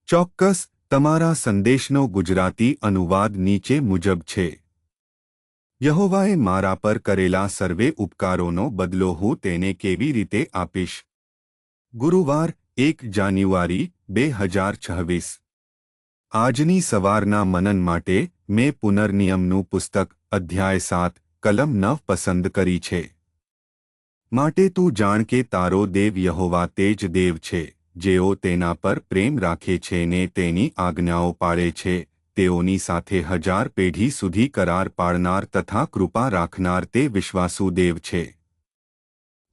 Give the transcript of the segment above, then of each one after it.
ચોક્કસ, તમારા સંદેશનો ગુજરાતી અનુવાદ નીચે મુજબ છે. યહોવાએ મારા પર કરેલા સર્વે ઉપકારોનો બદલો હું તેને કેવી રીતે આપીશ? ગુરુવાર 1 જાન્યુઆરી 2026. આજની સવારના મનન માટે મેં પુનર્નિયમનું પુસ્તક અધ્યાય 7 કલમ 9 પસંદ કરી છે. માટે તું જાણ કે તારો દેવ યહોવા તે જ દેવ છે, જેઓ તેના પર પ્રેમ રાખે છે ને તેની આજ્ઞાઓ પાળે છે. તેઓની સાથે 1000 પેઢી સુધી કરાર પાળનાર તથા કૃપા રાખનાર તે વિશ્વાસુ દેવ છે.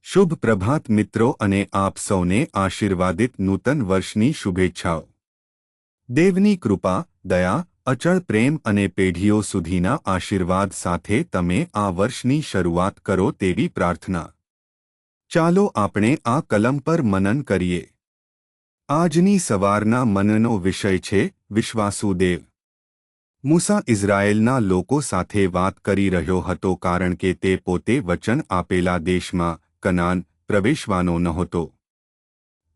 શુભ પ્રભાત મિત્રો, અને આપ સૌને આશીર્વાદિત નૂતન વર્ષની શુભેચ્છાઓ. દેવની કૃપા, દયા, અચળ પ્રેમ અને પેઢીઓ સુધીના આશીર્વાદ સાથે તમે આ વર્ષની શરૂઆત કરો તેવી પ્રાર્થના. ચાલો આપણે આ કલમ પર મનન કરીએ. આજની સવારના મનનનો વિષય છે વિશ્વાસુ દેવ. મૂસા ઇઝરાયેલના લોકો સાથે વાત કરી રહ્યો હતો કારણ કે તે પોતે વચન આપેલા દેશમાં કનાન પ્રવેશવાનો નહોતો.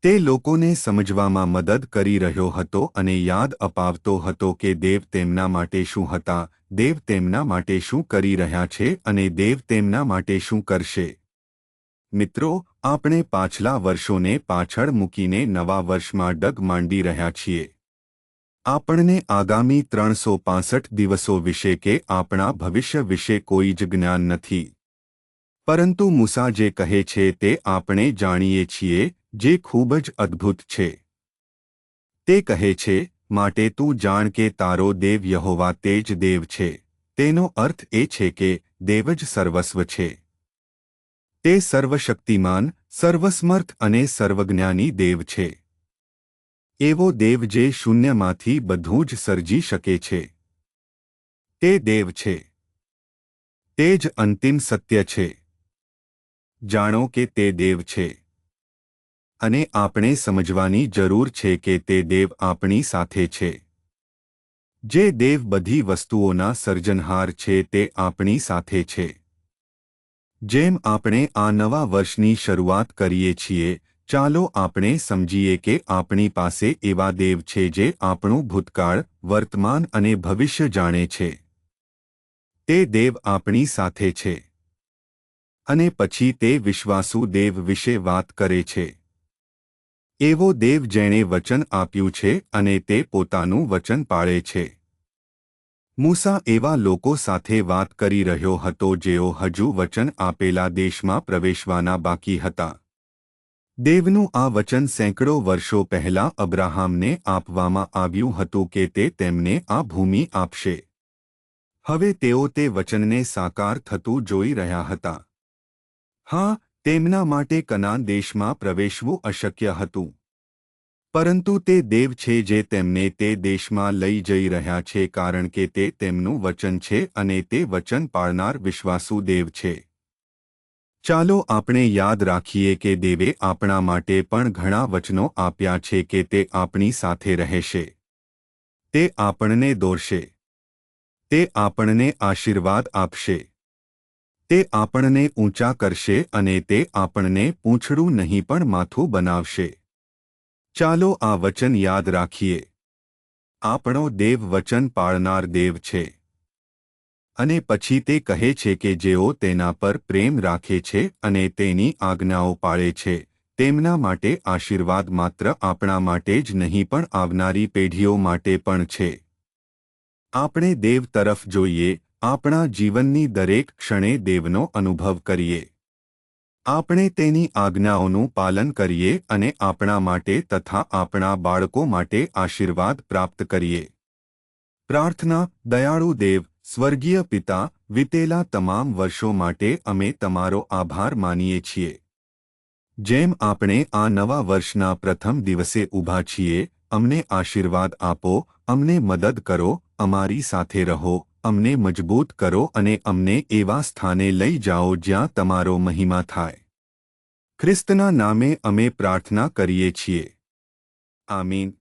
તે લોકોને સમજવામાં મદદ કરી રહ્યો હતો અને યાદ અપાવતો હતો કે દેવ તેમના માટે શું હતા, દેવ તેમના માટે શું કરી રહ્યા છે અને દેવ તેમના માટે શું કરશે. મિત્રો, આપણે પાછલા વર્ષોને પાછળ મૂકીને નવા વર્ષમાં ડગ માંડી રહ્યા છીએ. આપણને આગામી 365 દિવસો વિશે કે આપણા ભવિષ્ય વિશે કોઈ જ જ્ઞાન નથી. પરંતુ મૂસા જે કહે છે તે આપણે જાણીએ છીએ, જે ખૂબ જ અદ્ભુત છે. તે કહે છે, માટે તું જાણ કે તારો દેવ યહોવા તે જ દેવ છે. તેનો અર્થ એ છે કે દેવ જ સર્વસ્વ છે. તે સર્વશક્તિમાન, સર્વસમર્થ અને સર્વજ્ઞાની દેવ છે. એવો દેવ જે શૂન્યમાંથી બધું જ સર્જી શકે છે. તે દેવ છે. તે જ અંતિમ સત્ય છે. જાણો કે તે દેવ છે. અને આપણે સમજવાની જરૂર છે કે તે દેવ આપણી સાથે છે. જે દેવ બધી વસ્તુઓના સર્જનહાર છે તે આપણી સાથે છે. જેમ આપણે આ નવા વર્ષની શરૂઆત કરીએ છીએ, ચાલો આપણે સમજીએ કે આપણી પાસે એવા દેવ છે જે આપણું ભૂતકાળ, વર્તમાન અને ભવિષ્ય જાણે છે. તે દેવ આપણી સાથે છે. અને પછી તે વિશ્વાસુ દેવ વિશે વાત કરે છે. એવો દેવ જેણે વચન આપ્યું છે અને તે પોતાનું વચન પાળે છે. મૂસા એવા લોકો સાથે વાત કરી રહ્યો હતો જેઓ હજુ વચન આપેલા દેશમાં પ્રવેશવાના બાકી હતા. દેવનું આ વચન સેંકડો વર્ષો પહેલા અબ્રાહામને આપવામાં આવ્યું હતું કે તે તેમને આ ભૂમિ આપશે. હવે તેઓ તે વચનને સાકાર થતું જોઈ રહ્યા હતા. હા, તેમના માટે કનાન દેશમાં પ્રવેશવું અશક્ય હતું. પરંતુ તે દેવ છે જે તેમને તે દેશમાં લઈ જઈ રહ્યા છે કારણ કે તે તેમનું વચન છે અને તે વચન પાળનાર વિશ્વાસુ દેવ છે. ચાલો આપણે યાદ રાખીએ કે દેવે આપણા માટે પણ ઘણા વચનો આપ્યા છે કે તે આપણી સાથે રહેશે. તે આપણને દોરશે. તે આપણને આશીર્વાદ આપશે. તે આપણને ઊંચા કરશે અને તે આપણને પૂંછડું નહીં પણ માથું બનાવશે. ચાલો આ વચન યાદ રાખીએ. આપણો દેવ વચન પાળનાર દેવ છે. અને પછી તે કહે છે કે જેઓ તેના પર પ્રેમ રાખે છે અને તેની આજ્ઞાઓ પાળે છે, તેમના માટે આશીર્વાદ માત્ર આપણા માટે જ નહીં પણ આવનારી પેઢીઓ માટે પણ છે. આપણે દેવ તરફ જોઈએ, આપણા જીવનની દરેક ક્ષણે દેવનો અનુભવ કરીએ. આપણે તેની આજ્ઞાઓનું પાલન કરીએ અને આપણા માટે તથા આપણા બાળકો માટે આશીર્વાદ પ્રાપ્ત કરીએ. પ્રાર્થના. દયાળુ દેવ, સ્વર્ગીય પિતા, વીતેલા તમામ વર્ષો માટે અમે તમારો આભાર માનીએ છીએ. જેમ આપણે આ નવા વર્ષના પ્રથમ દિવસે ઊભા છીએ, અમને આશીર્વાદ આપો, અમને મદદ કરો, અમારી સાથે રહો, અમને મજબૂત કરો અને અમને એવા સ્થાને લઈ જાઓ જ્યાં તમારો મહિમા થાય. ખ્રિસ્તના નામે અમે પ્રાર્થના કરીએ છીએ. આમીન.